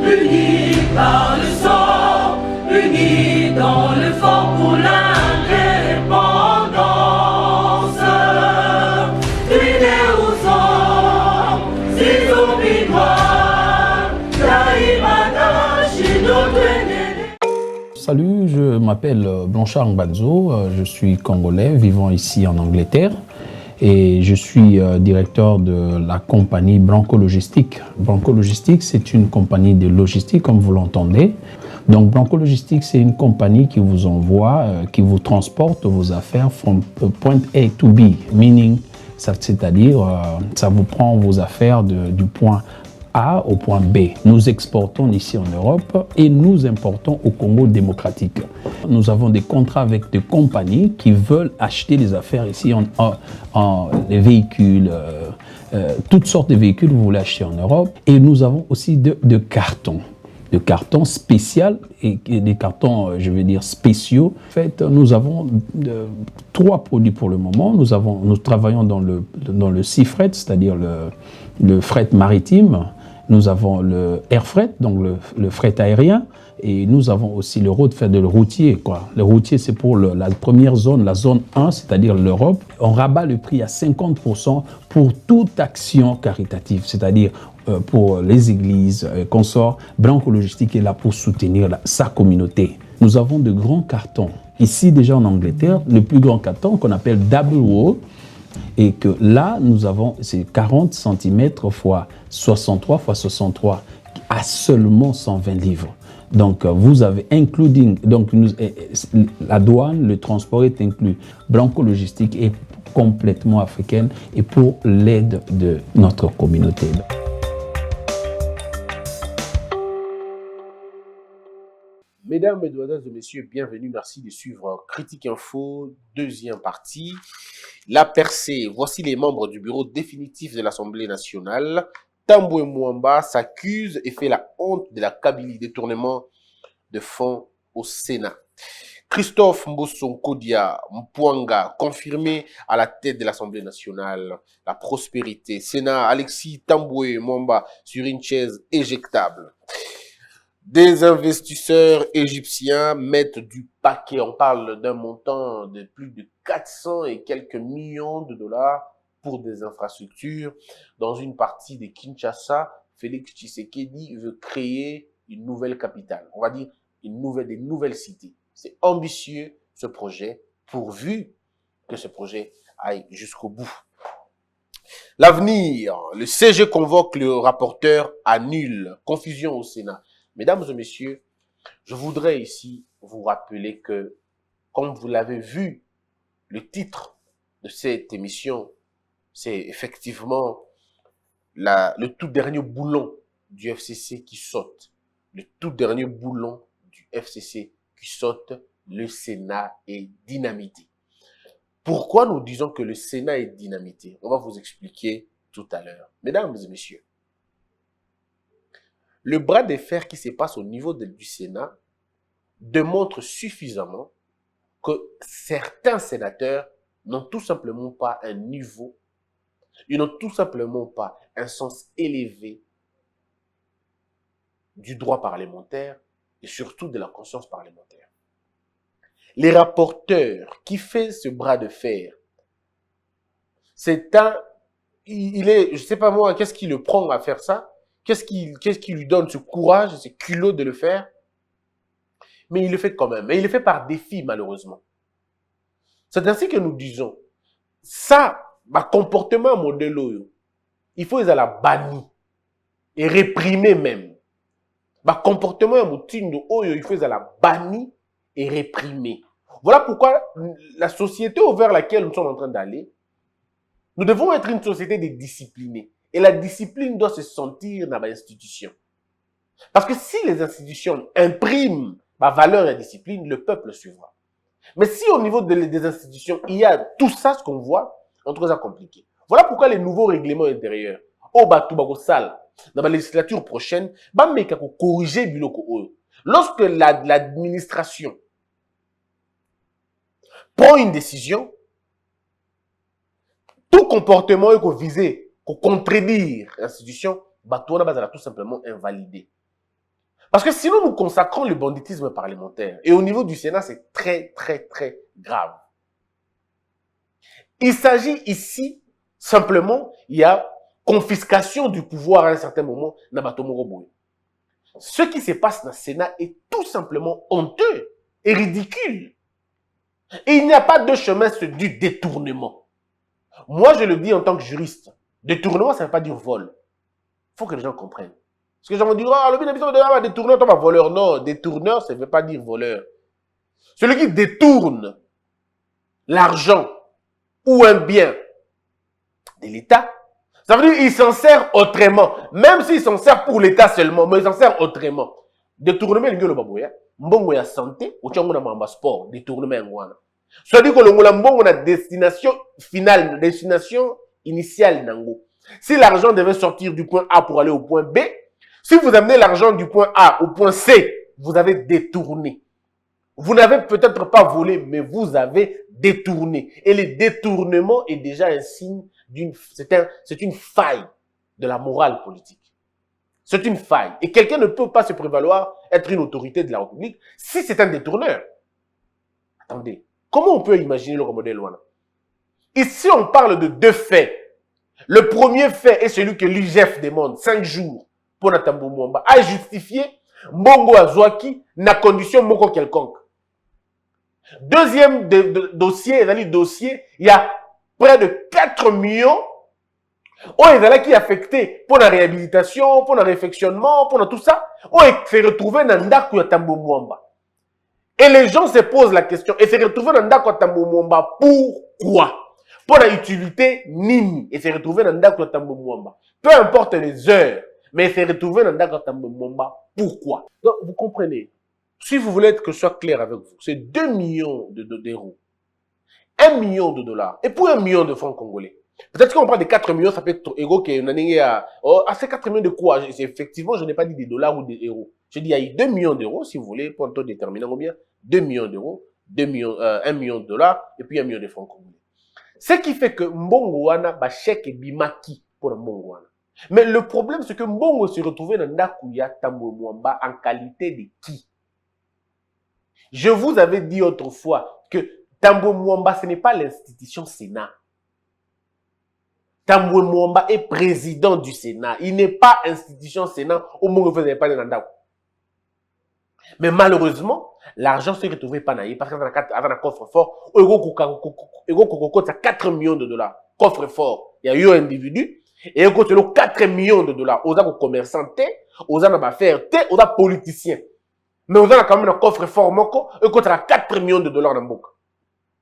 unis par le sang, unis dans le fort pour l'indépendance. Unis aux hommes, si oublie noirs, Taïmada, Chidotene. Salut, je m'appelle Blanchard Ngbanzo, je suis congolais vivant ici en Angleterre et je suis directeur de la compagnie Branco Logistique. Branco Logistique, c'est une compagnie de logistique comme vous l'entendez. Donc Branco Logistique, c'est une compagnie qui vous envoie, qui vous transporte vos affaires from point A to B, meaning, c'est-à-dire ça vous prend vos affaires du point A au point B. Nous exportons ici en Europe et nous importons au Congo démocratique. Nous avons des contrats avec des compagnies qui veulent acheter des affaires ici, les véhicules, toutes sortes de véhicules vous voulez acheter en Europe. Et nous avons aussi de cartons spéciaux et des cartons, je veux dire, spéciaux. En fait, nous avons trois produits pour le moment. Nous travaillons dans le sea freight, c'est-à-dire le fret maritime. Nous avons le air freight, donc le fret aérien, et nous avon aussi le road freight, le routier, quoi. Le routier, c'est pour la première zone, la zone 1, c'est-à-dire l'Europe. On rabat le prix à 50% pour toute action caritative, c'est-à-dire pour les églises, consorts. Branco Logistique est là pour soutenir sa communauté. Nous avons de grands cartons. Ici, déjà en Angleterre, le plus grand carton qu'on appelle double wall, et que là, nous avons, c'est 40 cm x 63 x 63 à seulement 120 livres. Donc, vous avez including, donc la douane, le transport est inclus. Branco Logistique est complètement africaine et pour l'aide de notre communauté. Mesdames, Mesdemoiselles et Messieurs, bienvenue. Merci de suivre Critique Info, deuxième partie. La percée. Voici les membres du bureau définitif de l'Assemblée nationale. Tambwe Mwamba s'accuse et fait la honte de la Kabylie, détournement de fonds au Sénat. Christophe Mbosson-Kodia Mpouanga, confirmé à la tête de l'Assemblée nationale. La prospérité. Sénat, Alexis Tambwe Mwamba sur une chaise éjectable. Des investisseurs égyptiens mettent du paquet. On parle d'un montant de plus de 400 et quelques millions de dollars pour des infrastructures. Dans une partie de Kinshasa, Félix Tshisekedi veut créer une nouvelle capitale. On va dire des nouvelles cités. C'est ambitieux ce projet, pourvu que ce projet aille jusqu'au bout. L'avenir, le CG convoque le rapporteur, annule. Confusion au Sénat. Mesdames et messieurs, je voudrais ici vous rappeler que, comme vous l'avez vu, le titre de cette émission, c'est effectivement le tout dernier boulon du FCC qui saute. Le tout dernier boulon du FCC qui saute, le Sénat est dynamité. Pourquoi nous disons que le Sénat est dynamité? On va vous expliquer tout à l'heure. Mesdames et messieurs, le bras de fer qui se passe au niveau du Sénat démontre suffisamment que certains sénateurs n'ont tout simplement pas un niveau, ils n'ont tout simplement pas un sens élevé du droit parlementaire et surtout de la conscience parlementaire. Les rapporteurs qui fait ce bras de fer, c'est je sais pas moi, qu'est-ce qui le prend à faire ça? Qu'est-ce qui lui donne ce courage, ce culot de le faire? Mais il le fait quand même. Et il le fait par défi, malheureusement. C'est ainsi que nous disons, ça, comportement modèle, il faut les la banni et réprimer même. Comportement il faut les la banni et réprimer. Voilà pourquoi la société vers laquelle nous sommes en train d'aller, nous devons être une société de disciplinés. Et la discipline doit se sentir dans l'institution. Parce que si les institutions impriment ma valeur et la discipline, le peuple suivra. Mais si au niveau des institutions, il y a tout ça, ce qu'on voit, on trouve ça compliqué. Voilà pourquoi les nouveaux règlements intérieurs, dans la législature prochaine, corriger biloko. Lorsque l'administration prend une décision, tout comportement est visé pour contredire l'institution, tout simplement invalidé. Parce que sinon, nous consacrons le banditisme parlementaire. Et au niveau du Sénat, c'est très, très, très grave. Il s'agit ici, simplement, il y a confiscation du pouvoir à un certain moment. Ce qui se passe dans le Sénat est tout simplement honteux et ridicule. Et il n'y a pas de chemin, c'est du détournement. Moi, je le dis en tant que juriste. Détournement, ça ne veut pas dire vol. Il faut que les gens comprennent. Parce que les gens vont dire, oh, le de détourneur, toi, voleur. Non, détourneur, ça ne veut pas dire voleur. Celui qui détourne l'argent ou un bien de l'État, ça veut dire qu'il s'en sert autrement. Même s'il s'en sert pour l'État seulement, mais il s'en sert autrement. Détournement, il y a le babouya. Mbongo ya santé, ou tiens, on a un sport, détournement, ngwana. C'est-à-dire que l'on a destination finale, destination initiale nango. Si l'argent devait sortir du point A pour aller au point B, si vous amenez l'argent du point A au point C, vous avez détourné. Vous n'avez peut-être pas volé, mais vous avez détourné. Et le détournement est déjà un signe c'est une faille de la morale politique. C'est une faille. Et quelqu'un ne peut pas se prévaloir être une autorité de la République si c'est un détourneur. Attendez. Comment on peut imaginer le modèle loin? Ici, on parle de deux faits. Le premier fait est celui que l'IGF demande 5 jours pour Natambo Mwamba à justifier Mbongo Azwaki na condition moko quelconque. Deuxième dossier, il y a près de 4 millions qui est affecté pour la réhabilitation, pour le réfectionnement, pour tout ça, on s'est retrouvé dans Ndaku ya Tambo Mwamba. Et les gens se posent la question, et s'est retrouvé dans Ndaku ya Tambo Mwamba, pourquoi? Pour la utilité nini, et s'est retrouvé dans Ndaku ya Tambo Mwamba. Peu importe les heures, mais il s'est retrouvé dans Ndaku ya Tambo Mwamba, pourquoi? Donc, vous comprenez, si vous voulez que je sois clair avec vous, c'est 2 millions d'euros, 1 million de dollars, et pour 1 million de francs congolais. Peut-être qu'on parle de 4 millions, ça peut être égaux qu'il y a ces 4 millions de quoi? Effectivement, je n'ai pas dit des dollars ou des euros. Je dis, il y a eu 2 millions d'euros, si vous voulez, pour un taux déterminant, combien? 2 millions d'euros, 1 million de dollars, et puis 1 million de francs congolais. Ce qui fait que Mbongo wana, ba chèque et bimaki pour Mbongo wana. Mais le problème, c'est que Mbongo se retrouvait dans Ndakuya Tambo Mwamba en qualité de qui? Je vous avais dit autrefois que Tambo Mwamba, ce n'est pas l'institution Sénat. Tambo Mwamba est président du Sénat. Il n'est pas institution Sénat. Au moins, vous n'avez pas de Nandao. Mais malheureusement, l'argent se retrouvait pas naïf parce qu'il y avait un coffre-fort. Il y a 4 millions de dollars. Coffre-fort. Il y a eu un individu. Et il y a 4 millions de dollars. Aux commerçants, aux affaires, aux politiciens. Mais aux quand même un coffre-fort. Il y a 4 millions de dollars dans le book.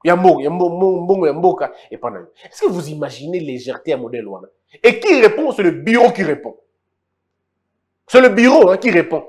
Il y a Mboka. Et pendant. Est-ce que vous imaginez légèreté à modèle Wana? Et qui répond? C'est le bureau qui répond. C'est le bureau qui répond.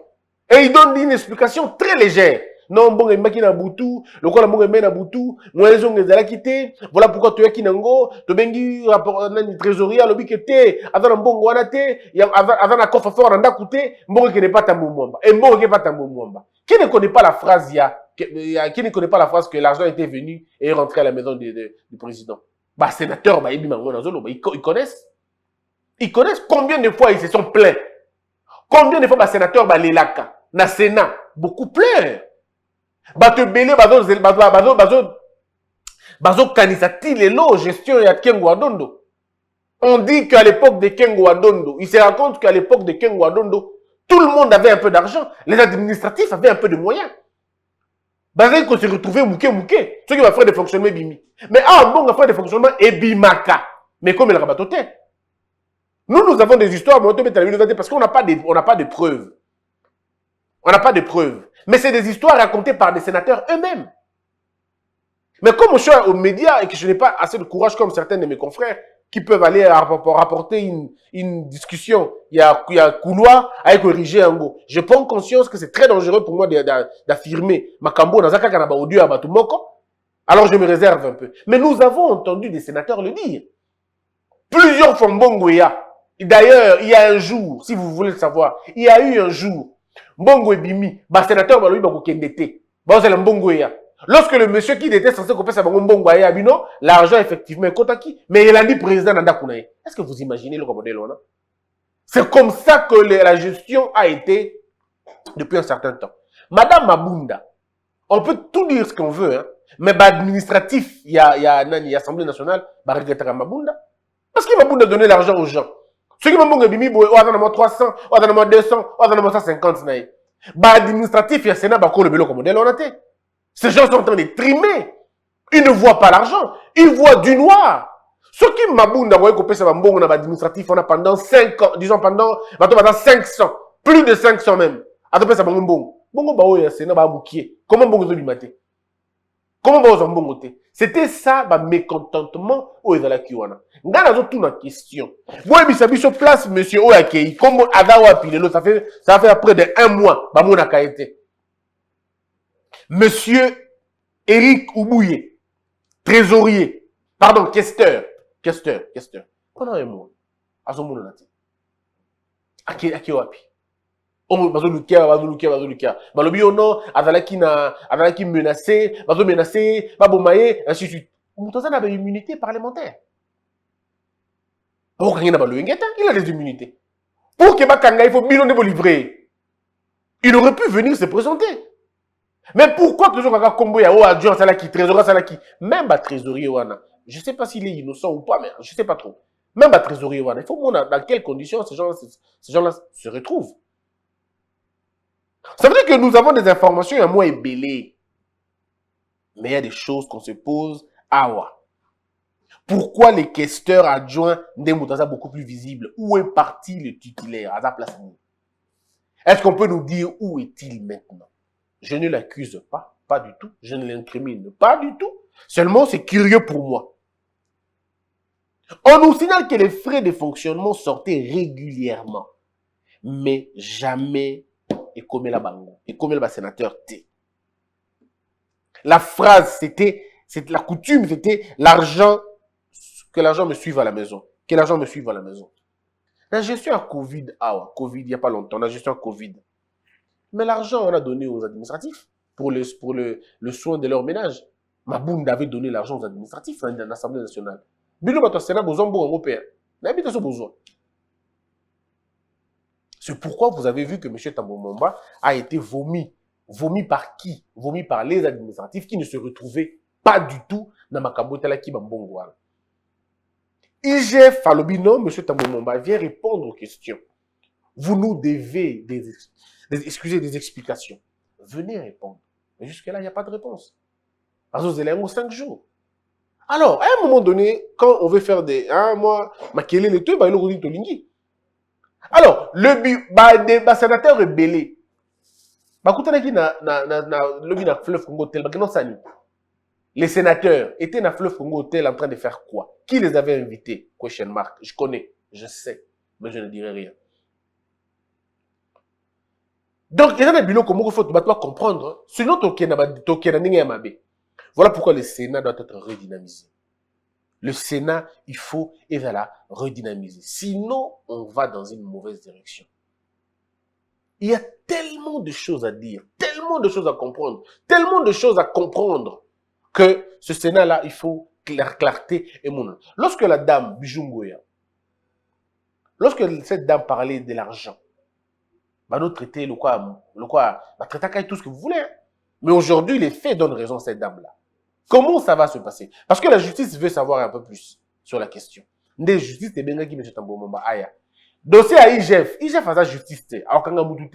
Et il donne une explication très légère. Non, bon, il m'a na boutou, le quoi la mon na boutou, moi les ongles la quitté, voilà pourquoi tu es kinango, tu bengi rapport na trésorier lobi que té, avant un bon wana té, avant un coffre fort nda coûté, bon qui n'est pas Tambo Mwamba. Et bon qui n'est pas Tambo Mwamba. Qui ne connaît pas la phrase qui ne connaît pas la phrase que l'argent était venu et est rentré à la maison du président? Bah sénateur bah ils connaissent. Ils connaissent combien de fois ils se sont plaints. Combien de fois bah sénateur bah les laka na Sénat beaucoup pleurent. Bato belé bazo kanisati lelo gestion ya Kengo Adondo. On dit qu'à l'époque de Kengo Adondo, il se raconte qu'à l'époque de Kengo Adondo, tout le monde avait un peu d'argent, les administratifs avaient un peu de moyens. Bazé qu'on se retrouvait mouké, ceux qui va faire des fonctionnements bimi. Mais bon, on va faire des fonctionnements et bimaka. Mais comme il rabatote. Nous avons des histoires, parce qu'on n'a pas de preuves. On n'a pas de preuves. Mais c'est des histoires racontées par des sénateurs eux-mêmes. Mais comme je suis aux médias et que je n'ai pas assez de courage comme certains de mes confrères qui peuvent aller rapporter une discussion, il y a couloir avec corriger un mot. Je prends conscience que c'est très dangereux pour moi d'affirmer Makambo dans un cas audio à Batumoko. Alors je me réserve un peu. Mais nous avons entendu des sénateurs le dire. Plusieurs font Mbongoya. D'ailleurs, il y a un jour, si vous voulez le savoir, il y a eu un jour, Mbongo et Bimi, sénateur Baloui Bakokendete. C'est le Mbongoya. Lorsque le monsieur qui était censé couper sa Mbongoya, non, l'argent effectivement est Kotaki, mais il a dit président Nanda Kounaï. Est-ce que vous imaginez le modèle là? C'est comme ça que la gestion a été depuis un certain temps. Madame Mabunda, on peut tout dire ce qu'on veut, hein, mais administratif, il y a l'Assemblée nationale, regretter Mabunda. Parce que Mabunda donné l'argent aux gens. Ceux qui m'ont dit, oh, on a 300, oh, on a 200, oh, on a 150, administratif, il y a Sénat, le vélo comme modèle, on a été. Ces gens sont en train de trimer. Ils ne voient pas l'argent. Ils voient du noir. Ceux qui Mabunda, vous voyez qu'on peut savoir, on a administratif, on a pendant 5 ans, disons pendant 500, plus de 500 même. Attends, ça va bon. Bongo ba oya Sénat ba boukier. Comment bongo zo bimate? Comment bongo zo bongo te? C'était ça, ba mécontentement au ezala kiwana. Ngana zo tout na question. Moi bisabi sur place monsieur Oyakei, comme adawa pilelo, ça fait près de 1 mois ba mona kaete. Monsieur Eric Oubouye, trésorier, pardon, questeur. Pendant 1 mois. Azo mona nati. Ake wapi. On va Lukia. Balobi ono, azalaki menacé, babomaye, ainsi de suite. Moutoza n'a pas immunité parlementaire. Il a des immunités. Pour que Bakanga, il faut millions de livrer. Il aurait pu venir se présenter. Mais pourquoi toujours quand Combo ya adjoint Salaki, trésorier Salaki, même trésorier wana, je ne sais pas s'il est innocent ou pas, mais je ne sais pas trop. Même trésorier wana, il faut voir dans quelles conditions ces gens-là se retrouvent. Ça veut dire que nous avons des informations, il y a moins ébélé. Mais il y a des choses qu'on se pose. Pourquoi les questeurs adjoints d'Emutasa beaucoup plus visibles? Où est parti le titulaire à sa place? Est-ce qu'on peut nous dire où est-il maintenant? Je ne l'accuse pas du tout. Je ne l'incrimine pas du tout. Seulement, c'est curieux pour moi. On nous signale que les frais de fonctionnement sortaient régulièrement. Mais jamais et comme la bango, et comme le sénateur T. La phrase, la coutume, c'était que l'argent me suive à la maison. Que l'argent me suive à la maison. La gestion à Covid, Covid, il n'y a pas longtemps, la gestion à Covid. Mais l'argent, on a donné aux administratifs pour le soin de leur ménage. Mabunda avait donné l'argent aux administratifs dans l'Assemblée nationale. Bilo bato Sénat, besoin européen. N'habite ce besoin. C'est pourquoi vous avez vu que M. Tambo Momba a été vomi. Vomi par qui? Vomi par les administratifs qui ne se retrouvaient pas du tout dans Makambotala qui Bambongouala. IGF Falobino, M. Tambo Momba, vient répondre aux questions. Vous nous devez des explications. Venez répondre. Mais jusque-là, il n'y a pas de réponse. Parce que vous allez 5 jours. Alors, à un moment donné, quand on veut faire des... moi, Makele le tout, il a dit Tolingi. Alors, le sénateur rebellé. Les sénateurs étaient dans le fleuve Congo Hotel en train de faire quoi? Qui les avait invités? Question mark. Je connais, je sais, mais je ne dirai rien. Donc, il y a des bilans comme il faut comprendre. Sinon, voilà pourquoi le Sénat doit être redynamisé. Le Sénat, il faut redynamiser. Sinon, on va dans une mauvaise direction. Il y a tellement de choses à dire, tellement de choses à comprendre, tellement de choses à comprendre que ce Sénat-là, il faut clarté et mon. Lorsque la dame Bijungoya, lorsque cette dame parlait de l'argent, nous traiter traiter tout ce que vous voulez. Hein. Mais aujourd'hui, les faits donnent raison à cette dame-là. Comment ça va se passer? Parce que la justice veut savoir un peu plus sur la question. La justice, c'est bien qui me chante en aya. Dossier à IGF. IGF a sa justice, alors quand on a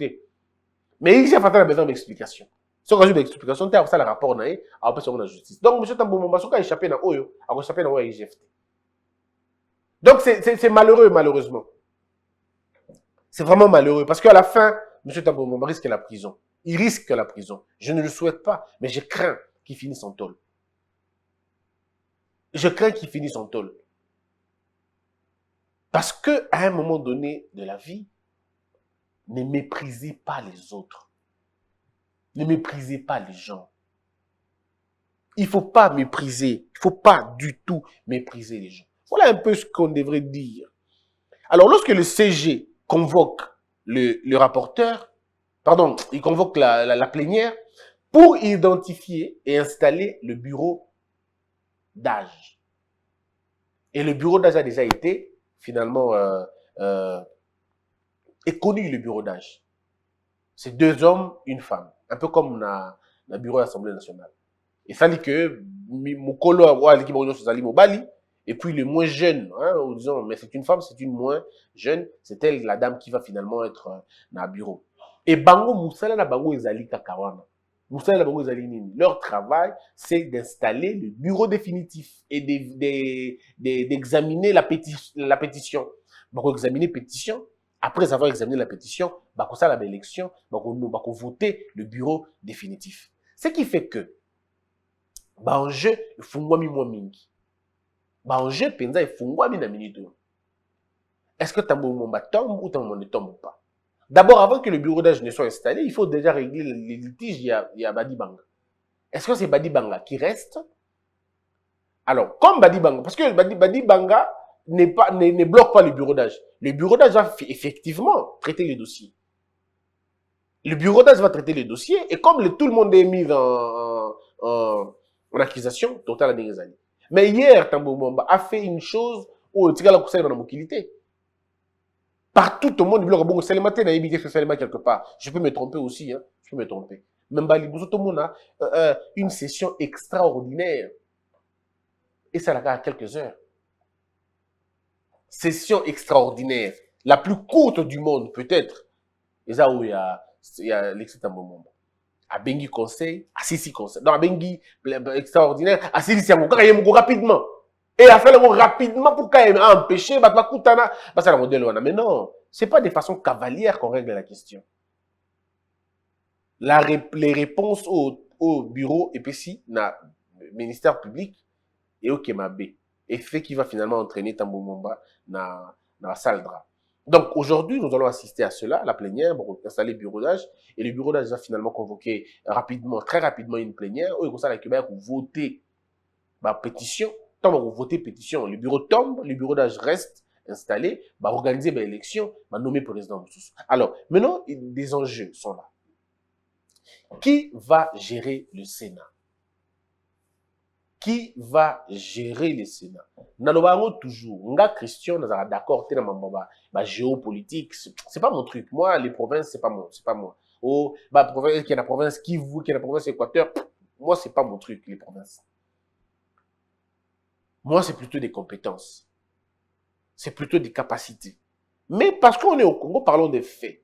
mais IGF a besoin d'explication. Si on a besoin d'explication, tu as ça le rapport, après on a la justice. Donc, M. Tambo Momba, si on a échappé dans Oyo, on a échappé dans IGF. Donc, c'est malheureux, malheureusement. C'est vraiment malheureux. Parce qu'à la fin, M. Tambo Momba risque la prison. Il risque la prison. Je ne le souhaite pas, mais je crains qu'il finisse en tôle. Je crains qu'il finisse en tôle. Parce que, à un moment donné de la vie, ne méprisez pas les autres. Ne méprisez pas les gens. Il ne faut pas mépriser. Il ne faut pas du tout mépriser les gens. Voilà un peu ce qu'on devrait dire. Alors, lorsque le CG convoque le rapporteur, pardon, il convoque la plénière pour identifier et installer le bureau d'âge. Et le bureau d'âge a déjà été, finalement, est connu, le bureau d'âge. C'est 2 hommes, une femme. Un peu comme dans le bureau de l'Assemblée nationale. Et ça dit que Mokolo a l'équipe de Mobali, et puis le moins jeune, hein, disons, mais c'est une femme, c'est une moins jeune, c'est elle, la dame, qui va finalement être dans le bureau. Et Bango Moussala na Bango Ezali Kakawana. Moussala na Bango Ezali Nini. Leur travail, c'est d'installer le bureau définitif et d'examiner la pétition. Donc, examiner pétition. Après avoir examiné la pétition, bako ça la élection, bako voter le bureau définitif. Ce qui fait que, ba enjeu, ifungwami mwa mingi. Ba enjeu, penza ifungwami na minute. Est-ce que Tambo Momba tombe ou Tambo ne tombe pas? D'abord, avant que le bureau d'âge ne soit installé, il faut déjà régler les litiges. Il y a Badi Banga. Est-ce que c'est Badi Banga qui reste? Alors, comme Badi Banga, parce que Badi Banga ne bloque pas le bureau d'âge. Le bureau d'âge va effectivement traiter les dossiers. Le bureau d'âge va traiter les dossiers, et comme tout le monde est mis en accusation, total à des années. Mais hier, Tambo Momba a fait une chose où il y a la conseil dans la mobilité. Partout, tout le monde dit que Salima n'a évité que Salima quelque part. Je peux me tromper aussi, hein. Je peux me tromper. Même Balibouzo, tout le monde a une session extraordinaire. Et ça l'a à quelques heures. Session extraordinaire. La plus courte du monde, peut-être. Et ça, où il y a l'excès Tambomomba. À Bengi conseil, à Sisi conseil. Dans Bengi extraordinaire, à Sisi Yango, rapidement. Et à faire le mot rapidement pour quand même empêcher, mais non, c'est pas de façon cavalière qu'on règle la question. Les réponses au bureau EPC, na ministère public, et au Kemabe, et fait qui va finalement entraîner Tambo Momba na Saldra. Donc aujourd'hui, nous allons assister à cela, la plénière, pour installer le bureau d'âge, et le bureau d'âge va finalement convoquer rapidement, très rapidement une plénière, où il conseille à Québec pour voter ma pétition. Tant qu'on vote pétition, le bureau tombe, le bureau d'âge reste installé, bah organiser l'élection, bah nommer président. Alors, maintenant, des enjeux sont là. Qui va gérer le Sénat? Qui va gérer le Sénat? Nalobango toujours, nga Christian, nous sommes d'accord, t'es dans ma géopolitique, c'est pas mon truc. Moi, les provinces, c'est pas moi. Oh, bah province, qui est la province Kivu, qui est la province Équateur, moi, c'est pas mon truc, les provinces. Moi, c'est plutôt des compétences. C'est plutôt des capacités. Mais parce qu'on est au Congo, parlons des faits.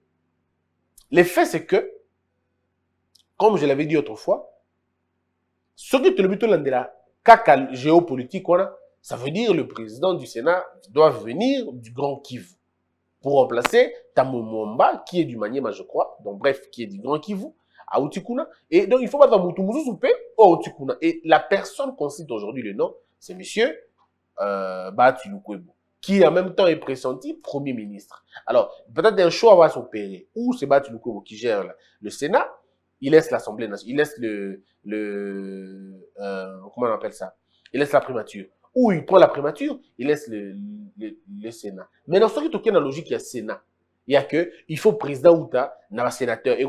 Les faits, c'est que, comme je l'avais dit autrefois, ce qui est le but de la caca géopolitique, ça veut dire le président du Sénat doit venir du Grand Kivu pour remplacer Tambo Momba, qui est du Maniema, je crois, donc bref, qui est du Grand Kivu, à Outikuna. Et donc, il faut mettre Moutumuzu Soupé au Outikuna. Et la personne qu'on cite aujourd'hui le nom, c'est monsieur Bahati Lukwebo, qui en même temps est pressenti Premier ministre. Alors, peut-être un choix va s'opérer. Ou c'est Bahati Lukwebo qui gère le Sénat, il laisse l'Assemblée nationale, il laisse comment on appelle ça? Il laisse la primature. Ou il prend la primature, il laisse le Sénat. Mais dans ce qui est dans la logique, il y a Sénat. Il y a que, il faut président ou ta, n'a sénateur, et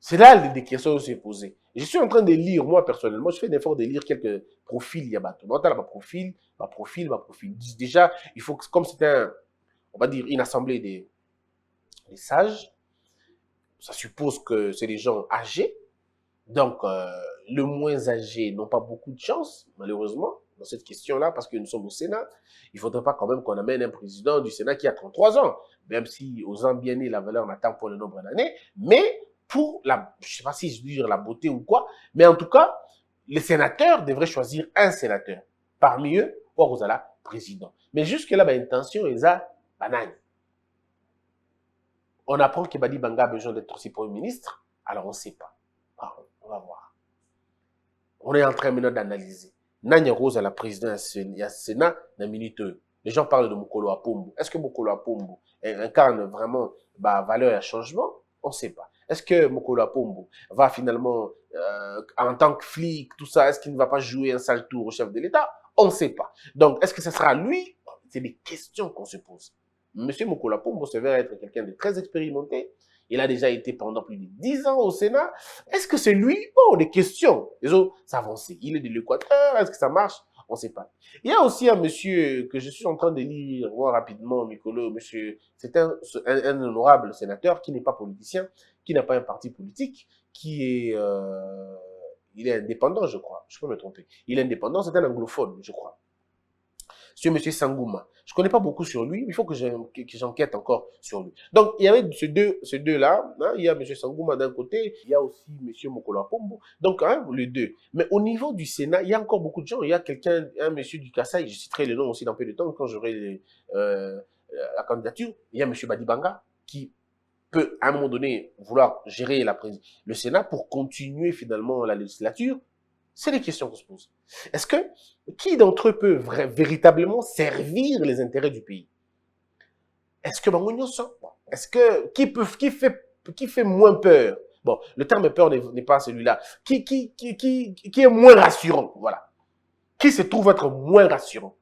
c'est là des questions qui se posent. Je suis en train de lire, moi personnellement, je fais l'effort de lire quelques profils, il y a ma profil. Déjà, il faut que, comme c'est on va dire, une assemblée des sages, ça suppose que c'est des gens âgés. Donc, le moins âgés n'ont pas beaucoup de chance, malheureusement, dans cette question-là, parce que nous sommes au Sénat. Il ne faudrait pas quand même qu'on amène un président du Sénat qui a 33 ans, même si aux ans bien nés, la valeur n'attend pas le nombre d'années, mais pour la, je ne sais pas si je veux dire la beauté ou quoi, mais en tout cas, les sénateurs devraient choisir un sénateur. Parmi eux, Ouarouzala, président. Mais jusque-là, l'intention est à banane. On apprend que Badi Banga a besoin d'être aussi Premier ministre, alors on ne sait pas. On va voir. On est en train maintenant d'analyser. Nanya Rose à la présidence, il y a Sénat, dans la minute. Les gens parlent de Mokolo Apombo. Est-ce que Mokolo Apombo incarne vraiment valeur et changement? On ne sait pas. Est-ce que Mokolo Apombo va finalement, en tant que flic, tout ça, est-ce qu'il ne va pas jouer un sale tour au chef de l'État? On ne sait pas. Donc, est-ce que ce sera lui? C'est des questions qu'on se pose. Monsieur Mokolo Apombo se verrait être quelqu'un de très expérimenté. Il a déjà été pendant plus de 10 ans au Sénat. Est-ce que c'est lui? Bon, des questions. Les autres s'avancer. Il est de l'Équateur. Est-ce que ça marche? On ne sait pas. Il y a aussi un monsieur que je suis en train de lire, moi rapidement, Mikolo, monsieur, c'est un honorable sénateur qui n'est pas politicien, qui n'a pas un parti politique, qui est, il est indépendant, je crois. Je peux me tromper. Il est indépendant, c'est un anglophone, je crois. C'est monsieur Sangouma. Je ne connais pas beaucoup sur lui, il faut que j'enquête encore sur lui. Donc, il y avait ces deux-là, hein, il y a monsieur Sangouma d'un côté, il y a aussi monsieur Mokolo Apombo, donc hein, les deux. Mais au niveau du Sénat, il y a encore beaucoup de gens. Il y a quelqu'un, un monsieur du Kassai, je citerai le nom aussi dans peu de temps, quand j'aurai la candidature. Il y a monsieur Badibanga, qui peut, à un moment donné, vouloir gérer le Sénat pour continuer finalement la législature. C'est les questions qu'on se pose. Est-ce que, qui d'entre eux peut véritablement servir les intérêts du pays? Est-ce que Bango Nyonso? Est-ce que, qui fait moins peur? Bon, le terme peur n'est pas celui-là. Qui est moins rassurant? Voilà. Qui se trouve être moins rassurant?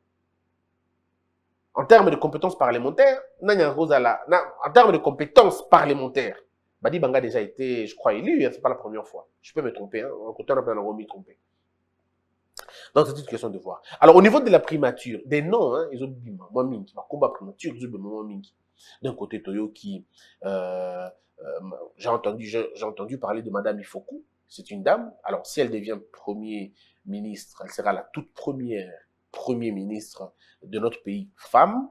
En termes de compétences parlementaires, en termes de compétences parlementaires, Badi Banga a déjà été, je crois, élu, c'est pas la première fois. Je peux me tromper, hein. En côté, on a plein de tromper. Donc, c'est une question de voir. Alors, au niveau de la primature, des noms, hein, ils ont dit, moi, Mingi, ma combat primature, ils ont dit, moi, Mingi. D'un côté, Toyo, qui, j'ai entendu parler de Madame Ifoku. C'est une dame. Alors, si elle devient premier ministre, elle sera la toute première premier ministre de notre pays, femme.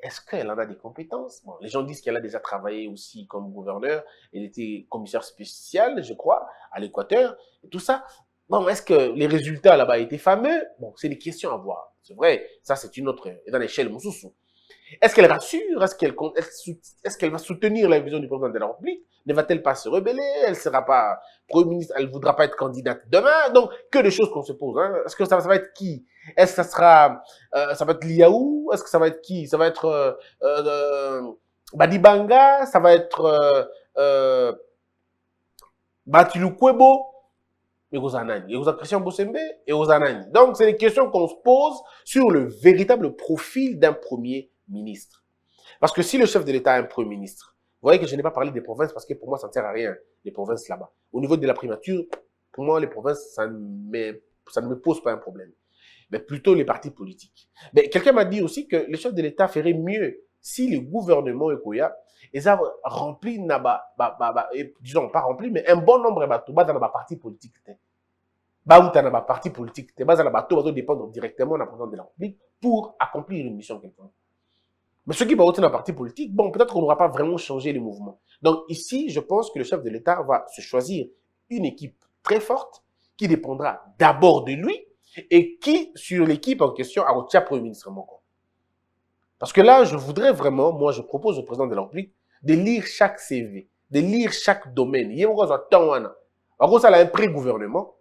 Est-ce qu'elle en a des compétences? Bon, les gens disent qu'elle a déjà travaillé aussi comme gouverneur. Elle était commissaire spécial, je crois, à l'Équateur, et tout ça. Bon, est-ce que les résultats là-bas étaient fameux? Bon, c'est des questions à voir. C'est vrai, ça c'est une autre, dans l'échelle Moussoussou. Est-ce qu'elle rassure? Est-ce qu'elle va soutenir la vision du président de la République? Ne va-t-elle pas se rebeller? Elle ne sera pas premier ministre, elle ne voudra pas être candidate demain. Donc, que de choses qu'on se pose. Hein. Est-ce que ça va être qui? Est-ce que ça va être Liaou? Est-ce que ça va être qui? Ça va être Badibanga? Ça va être Batilu Kwebo? Et Ozanani, et aux Christian Bossembe, et Ozanani. Donc, c'est des questions qu'on se pose sur le véritable profil d'un premier ministre. Parce que si le chef de l'État a un premier ministre, vous voyez que je n'ai pas parlé des provinces parce que pour moi, ça ne sert à rien, les provinces là-bas. Au niveau de la primature, pour moi, les provinces, ça ne me pose pas un problème. Mais plutôt les partis politiques. Mais quelqu'un m'a dit aussi que le chef de l'État ferait mieux si le gouvernement Ekoya, ils ont rempli, disons pas rempli, mais un bon nombre de partis politiques. Parti politique, dépendre directement de la présidence de la République pour accomplir une mission quelconque. Mais ceux qui vont voter dans le parti politique, bon, peut-être qu'on n'aura pas vraiment changé les mouvements. Donc ici, je pense que le chef de l'État va se choisir une équipe très forte qui dépendra d'abord de lui et qui, sur l'équipe en question, a retenu Premier ministre Moko. Parce que là, je voudrais vraiment, moi, je propose au président de la République de lire chaque CV, de lire chaque domaine. Il y a un pré-gouvernement.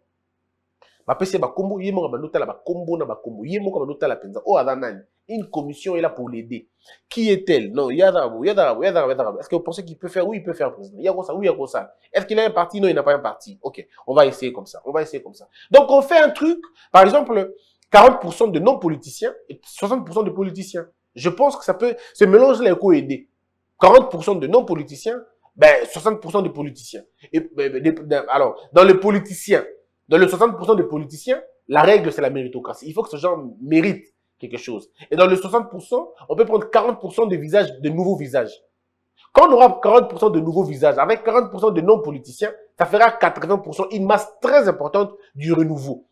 Une commission est là pour l'aider. Qui est-elle? Non, est-ce que vous pensez qu'il peut faire? Oui, il peut faire président. Il y a quoi ça? Oui, il y a quoi ça? Est-ce qu'il a un parti? Non, il n'a pas un parti. Ok, on va essayer comme ça. On va essayer comme ça. Donc, on fait un truc, par exemple, 40% de non-politiciens et 60% de politiciens. Je pense que ça peut se mélanger les co-aider. 40% de non-politiciens, 60% de politiciens. Et, alors, dans les politiciens, dans le 60% des politiciens, la règle, c'est la méritocratie. Il faut que ce gens méritent quelque chose. Et dans le 60%, on peut prendre 40% de nouveaux visages. Quand on aura 40% de nouveaux visages, avec 40% de non-politiciens, ça fera 80%, une masse très importante du renouveau.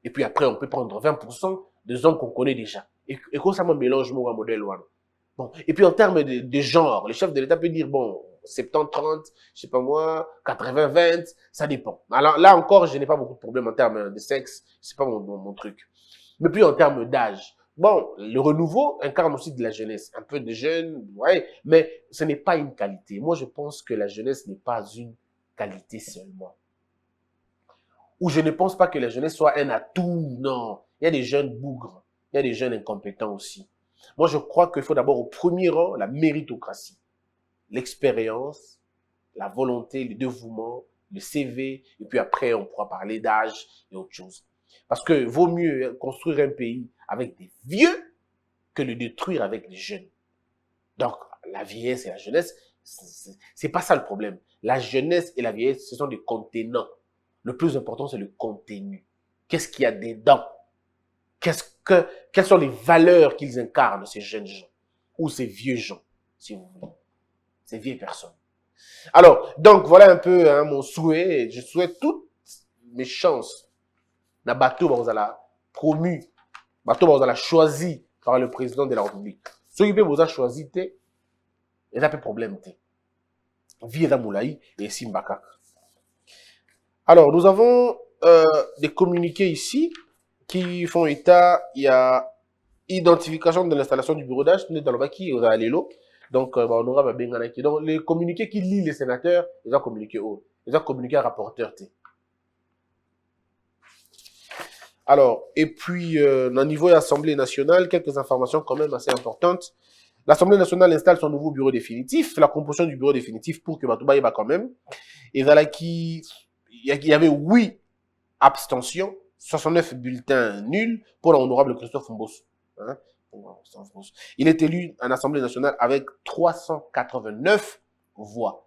Et puis après, on peut prendre 20% de gens qu'on connaît déjà. Et comme ça, on mélange mon modèle. Bon. Et puis en termes de genre, le chef de l'État peut dire, bon, 70-30, je sais pas moi, 80-20, ça dépend. Alors là encore, je n'ai pas beaucoup de problèmes en termes de sexe, c'est pas mon truc. Mais puis en termes d'âge, bon, le renouveau incarne aussi de la jeunesse, un peu de jeunes, ouais, mais ce n'est pas une qualité. Moi, je pense que la jeunesse n'est pas une qualité seulement. Ou je ne pense pas que la jeunesse soit un atout, non. Il y a des jeunes bougres, il y a des jeunes incompétents aussi. Moi, je crois qu'il faut d'abord au premier rang la méritocratie. L'expérience, la volonté, le dévouement, le CV, et puis après, on pourra parler d'âge et autre chose. Parce que vaut mieux construire un pays avec des vieux que le détruire avec des jeunes. Donc, la vieillesse et la jeunesse, c'est pas ça le problème. La jeunesse et la vieillesse, ce sont des contenants. Le plus important, c'est le contenu. Qu'est-ce qu'il y a dedans? Quelles sont les valeurs qu'ils incarnent, ces jeunes gens, ou ces vieux gens, si vous voulez, ces vieilles personnes. Alors, donc, voilà un peu hein, mon souhait. Je souhaite toutes mes chances. Na bateau, vous allez promu, bateau, vous allez choisi par le président de la République. Ceux qui vous avez choisi, il y a un peu de problème. Vie Moulaï et Simbaka. Alors, nous avons des communiqués ici qui font état. Il y a identification de l'installation du bureau d'âge, dans le baki, on a l'élo. Donc, on aura Benganaki. Donc, les communiqués qui lisent les sénateurs, ils ont communiqué au. Ils ont communiqué à rapporteur. Alors, et puis, au niveau de l'Assemblée nationale, quelques informations quand même assez importantes. L'Assemblée nationale installe son nouveau bureau définitif, la composition du bureau définitif pour que Batouba y va quand même. Et là, il y avait 8 abstentions, 69 bulletins nuls pour l'honorable Christophe Mbosso. Hein? Il est élu en Assemblée nationale avec 389 voix.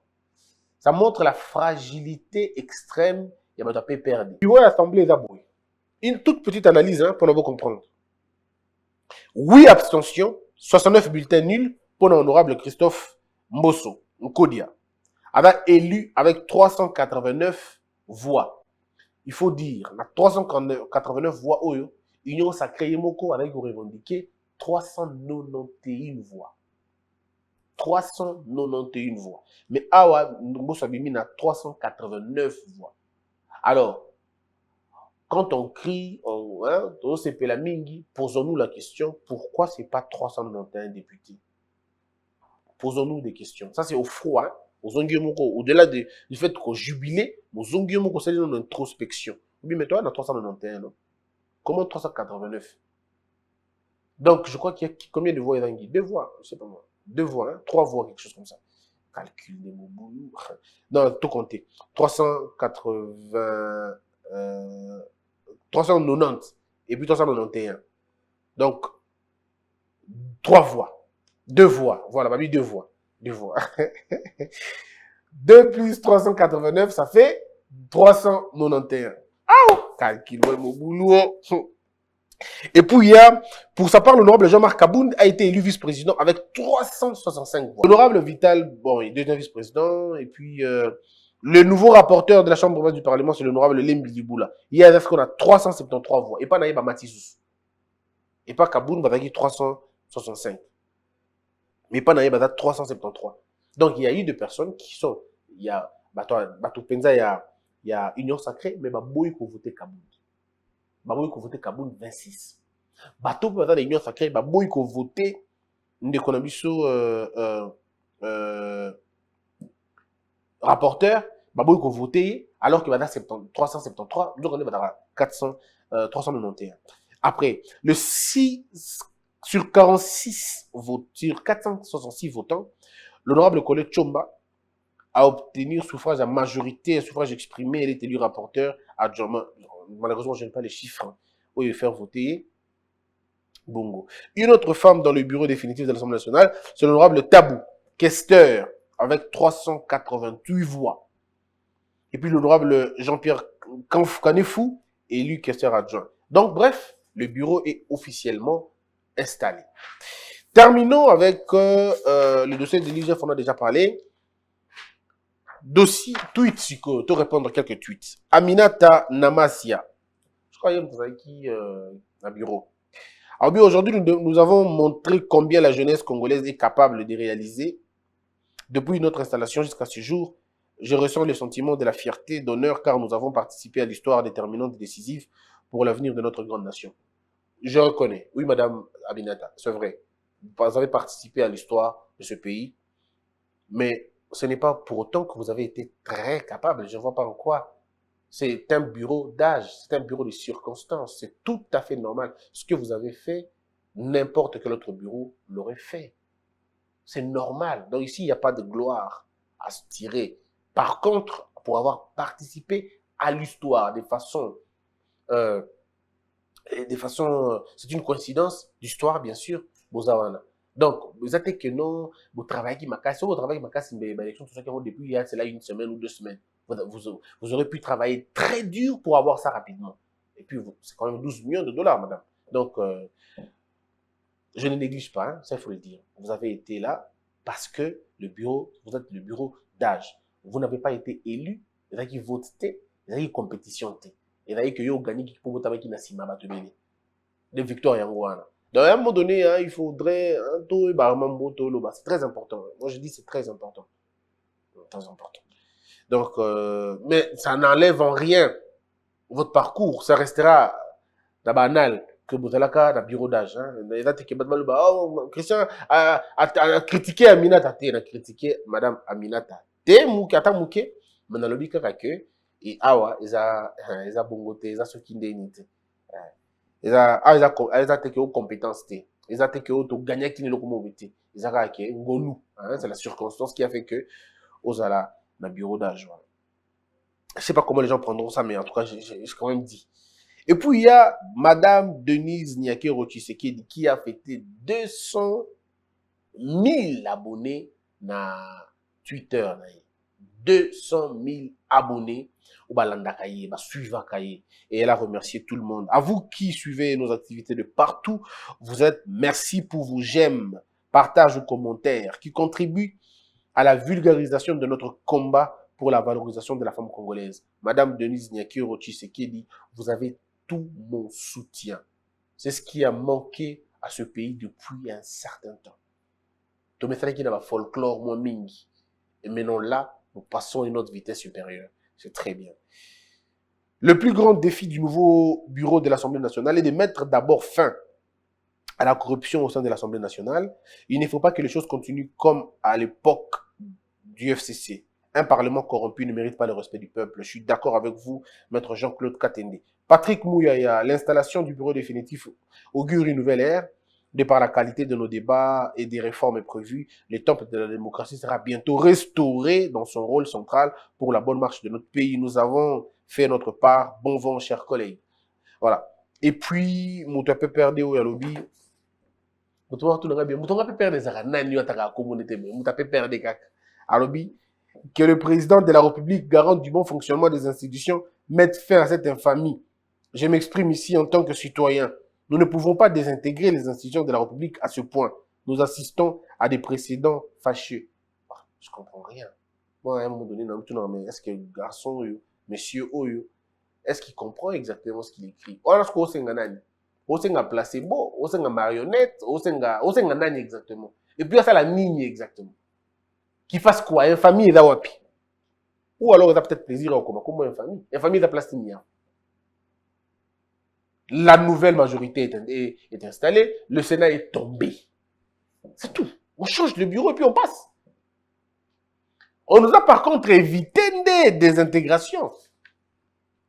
Ça montre la fragilité extrême de Batouba perdu. Le bureau de l'Assemblée est aboué. Une toute petite analyse hein, pour nous comprendre. 8 abstentions, 69 bulletins nuls pour l'honorable Christophe Mbosso, Nkodia. Avait élu avec 389 voix. Il faut dire, la 389 voix, Union Sacrée Moko avec revendiqué 391 voix. 391 voix. Mais Awa, Mbosso Abimi a 389 voix. Alors, quand on crie, on s'est la mingi, posons-nous la question, pourquoi c'est pas 391 députés? Posons-nous des questions. Ça, c'est au froid, hein? Au-delà du fait qu'on jubilé, c'est une introspection. Oui, mais toi, on a 391, non? Comment 389? Donc, je crois qu'il y a combien de voix il y a? 2 voix, je sais pas moi. 2 voix, hein? 3 voix, quelque chose comme ça. Calcul des mots. Non, tout compter. 380... 390 et puis 391. Donc, 3 voix. 2 voix. Voilà, on a mis 2 voix. 2 voix. 2 plus 389, ça fait 391. Ah, calcul, mon boulot. Et puis, il y a, pour sa part, l'honorable Jean-Marc Kaboun a été élu vice-président avec 365 voix. L'honorable Vital, bon, il devient vice-président, et puis, le nouveau rapporteur de la Chambre du Parlement, c'est l'honorable Lembi Liboula. Il y a qu'on a 373 voix. Et pas Naïba Matissous. Et pas Kaboun, va 365. Mais pas Naïba 373. Donc, il y a eu des personnes qui sont. Il y a Bato Penza, il y a Union Sacrée, mais Baboui qui a voté Kaboun. Baboui qui a voté Kaboun 26. Bato Penza de l'Union Sacrée, Baboui qui a voté Ndekonabiso rapporteur, Baboui qui a voté, alors qu'il va avoir 373, donc on est à 391. Après, le 6 sur 46 votes, sur 466 votants, l'honorable collègue Chomba a obtenu suffrage à majorité, suffrage exprimé, il est élu rapporteur adjoint. Malheureusement, je n'ai pas les chiffres où il va faire voter. Bongo. Une autre femme dans le bureau définitif de l'Assemblée nationale, c'est l'honorable Tabou, questeur, avec 388 voix. Et puis l'honorable Jean-Pierre Kanefou, élu questeur adjoint. Donc, bref, le bureau est officiellement installé. Terminons avec le dossier de l'IGF, on a déjà parlé. Dossier, tweet, tu répondre à quelques tweets. Aminata Namasia. Je crois qu'il y a qui un bureau. Alors, aujourd'hui, nous avons montré combien la jeunesse congolaise est capable de réaliser. Depuis notre installation jusqu'à ce jour, je ressens le sentiment de la fierté, d'honneur, car nous avons participé à l'histoire déterminante et décisive pour l'avenir de notre grande nation. Je reconnais. Oui, Madame Aminata, c'est vrai. Vous avez participé à l'histoire de ce pays, mais ce n'est pas pour autant que vous avez été très capable. Je ne vois pas en quoi. C'est un bureau d'âge, c'est un bureau de circonstances. C'est tout à fait normal. Ce que vous avez fait, n'importe quel autre bureau l'aurait fait. C'est normal. Donc ici, il n'y a pas de gloire à se tirer. Par contre, pour avoir participé à l'histoire de façon... c'est une coïncidence d'histoire, bien sûr, Bozawana. Donc, vous êtes que non, vous travaillez qui m'a cassé, vous travaillez qui m'a cassé, mais l'élection, tout ça qui a depuis il y a cela une semaine ou 2 semaines. Vous aurez pu travailler très dur pour avoir ça rapidement. Et puis, c'est quand même 12 millions de dollars, madame. Donc, je ne néglige pas, hein, ça il faut le dire. Vous avez été là parce que le bureau, vous êtes le bureau d'âge. Vous n'avez pas été élu, vous avez voté, vous avez compétition. Vous avez que vous avez gagné pour vous avez des victoires. Donc, à un moment donné, hein, il faudrait un taux et c'est très important. Moi, je dis c'est très important. Très important. Donc, mais ça n'enlève en rien votre parcours. Ça restera banal que vous avez un bureau d'âge. Christian a critiqué Aminata, a critiqué Madame Aminata. Mukata Muke, mais dans le but que et awa, ils a bongote, ils a ce qui n'est ils a été compétence, ils a été gagné qui n'est le communauté. Ils a été ngolu. C'est la circonstance qui a fait que aux ala na bureau d'âge. Je sais pas comment les gens prendront ça, mais en tout cas, j'ai quand même dit. Et puis, il y a Madame Denise Nyakero Tshisekedi qui a fêté 200 000 abonnés na Twitter. 200 000 abonnés au Balanda Kaye, suivant Kaye. Et elle a remercié tout le monde. À vous qui suivez nos activités de partout, vous êtes merci pour vos j'aime, partages ou commentaires qui contribuent à la vulgarisation de notre combat pour la valorisation de la femme congolaise. Madame Denise Nyakiro Tshisekedi, vous avez tout mon soutien. C'est ce qui a manqué à ce pays depuis un certain temps. Tometana qui n'a pas folklore, moi mingi. Et maintenant là, nous passons à une autre vitesse supérieure. C'est très bien. Le plus grand défi du nouveau bureau de l'Assemblée nationale est de mettre d'abord fin à la corruption au sein de l'Assemblée nationale. Il ne faut pas que les choses continuent comme à l'époque du FCC. Un parlement corrompu ne mérite pas le respect du peuple. Je suis d'accord avec vous, maître Jean-Claude Katende. Patrick Mouyaya, l'installation du bureau définitif augure une nouvelle ère. De par la qualité de nos débats et des réformes prévues, le temple de la démocratie sera bientôt restauré dans son rôle central pour la bonne marche de notre pays. Nous avons fait notre part. Bon vent, chers collègues. Voilà. Et puis, Moutou peut perdre au Yalobi. Moutou peut perdre des aranani à la communauté. Moutou peut perdre des cacs. Alobi, que le président de la République, garant du bon fonctionnement des institutions, mette fin à cette infamie. Je m'exprime ici en tant que citoyen. Nous ne pouvons pas désintégrer les institutions de la République à ce point. Nous assistons à des précédents fâcheux. Je ne comprends rien. Moi, à un moment donné, mais est-ce que le garçon, monsieur Oyo, est-ce qu'il comprend exactement ce qu'il écrit? Ou alors, est-ce qu'il y a placebo, ou est-ce marionnette, ou est-ce qu'il y a nani exactement? Et puis, il y a la ligne exactement. Qui fasse quoi? Une famille est là, ou alors, il a peut-être plaisir à comment une famille? Une famille est à place de la nouvelle majorité est installée, le Sénat est tombé. C'est tout. On change de bureau et puis on passe. On nous a par contre évité des désintégrations.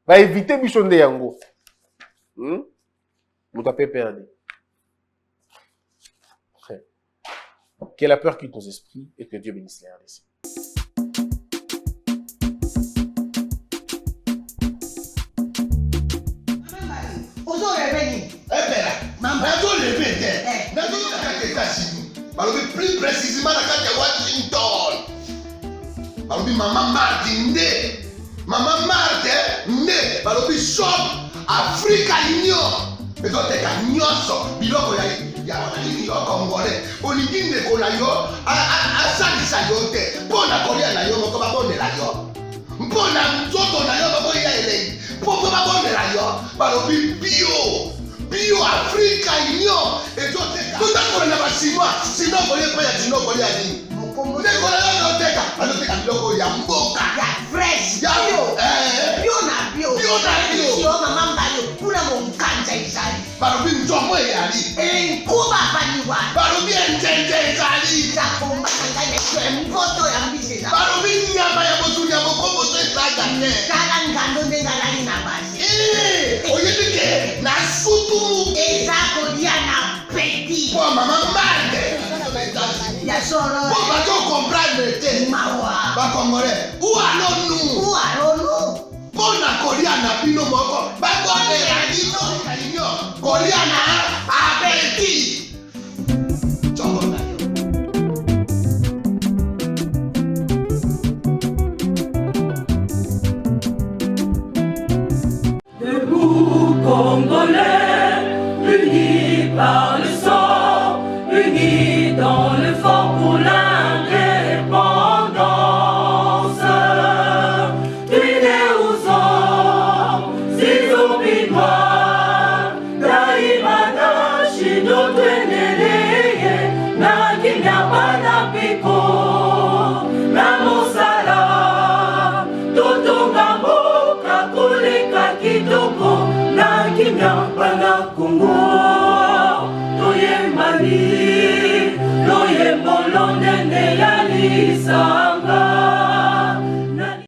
Va éviter Bichonde Yango. Vous tapez perdu. Que la peur quitte nos esprits et que Dieu bénisse les RDC. Plus précisément dans la Washington. Maman Martin Maman Martin ne shop Africa Union. Mais donc t'es qu'à Nyonso, biloko ya wanalini yo Congolais. Olingi ndeko na yo asalisa yo te. Mpona kolia na yo moko babondela yo. Mpona nzoto na yo baboya elei. Mpo babondela yo balobi bio Africa Union. Et donc t'es tout à fait na basinois. Sinon kolia pa ya tino kolia nini. Ndeko na yo teka. Aloteka biloko ya mboka. Ya fresh. Bio na bio. Yo mama mbayo kuna monkanja izali. Balobi nzomo eyali. Nkuba baniwa. Balobi enjenje ezali. Zakomba kangane kwe mpoto ya mbisi za. Balobi nyama ya motu ya mokombo to ezaga ne. Kala ngando ndenga lali na basi. Oyedike na sutu. Ezako dia na peti. Po mama mande. Ya solo. Po bato comprendre te. Mawa. Ba Congolais. Où allons-nous? Pona kolia na bino moko. Ba bonne la dino. Kolia na appétit. Debout Congolais, unis. communauté